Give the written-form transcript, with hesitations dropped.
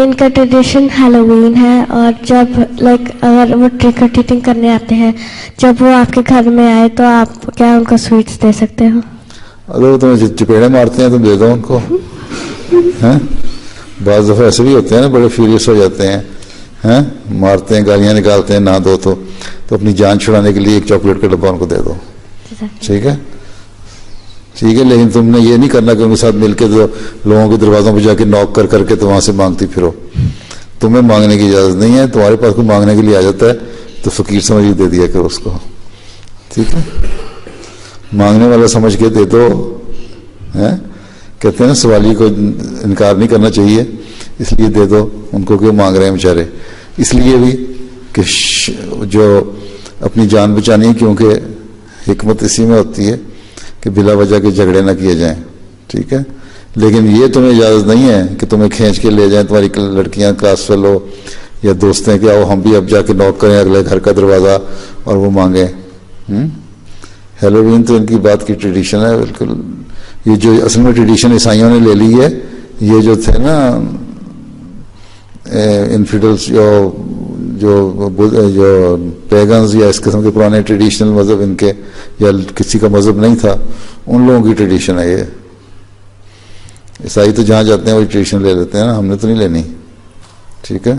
ان کا tradition Halloween ہے، اور جب اگر وہ ٹرک اور ٹریٹنگ کرنے آتے ہیں، جب وہ آپ کے گھر میں آئے تو آپ کیا ان کو سویٹس دے سکتے ہو؟ اگر وہ تمہیں چپیڑے مارتے ہیں تم دے دو ان کو. بعض دفعہ ایسے بھی ہوتے ہیں نا، بڑے فیوریس ہو جاتے ہیں، مارتے ہیں، گالیاں نکالتے ہیں، نہ دو تو اپنی جان چھڑانے کے لیے ایک چاکلیٹ کا ڈبہ ان کو دے دو. ٹھیک ہے، ٹھیک ہے. لیکن تم نے یہ نہیں کرنا کہ ان کے ساتھ مل کے تو لوگوں کے دروازوں پہ جا کے نوک کر کے تو وہاں سے مانگتی پھرو. تمہیں مانگنے کی اجازت نہیں ہے. تمہارے پاس کوئی مانگنے کے لیے آ جاتا ہے تو فقیر سمجھ کے دے دیا کرو اس کو. ٹھیک ہے، مانگنے والا سمجھ کے دے دو. کہتے ہیں نا سوالی کو انکار نہیں کرنا چاہیے، اس لیے دے دو ان کو کہ مانگ رہے ہیں بیچارے. اس لیے بھی کہ جو اپنی جان بچانی ہے، کیونکہ حکمت اسی میں ہوتی ہے کہ بلا وجہ کے جھگڑے نہ کیے جائیں. ٹھیک ہے، لیکن یہ تمہیں اجازت نہیں ہے کہ تمہیں کھینچ کے لے جائیں تمہاری لڑکیاں کلاس فیلو یا دوستیں کہ آؤ ہم بھی اب جا کے نوک کریں اگلے گھر کا دروازہ اور وہ مانگیں. ہیلووین تو ان کی بات کی ٹریڈیشن ہے بالکل. یہ جو اصل میں ٹریڈیشن عیسائیوں نے لے لی ہے، یہ جو تھے نا انفیڈلس جو پیگنز یا اس قسم کے پرانے ٹریڈیشنل مذہب ان کے یا کسی کا مذہب نہیں تھا، ان لوگوں کی ٹریڈیشن ہے یہ. عیسائی تو جہاں جاتے ہیں وہی ٹریڈیشن لے لیتے ہیں نا، ہم نے تو نہیں لینی. ٹھیک ہے.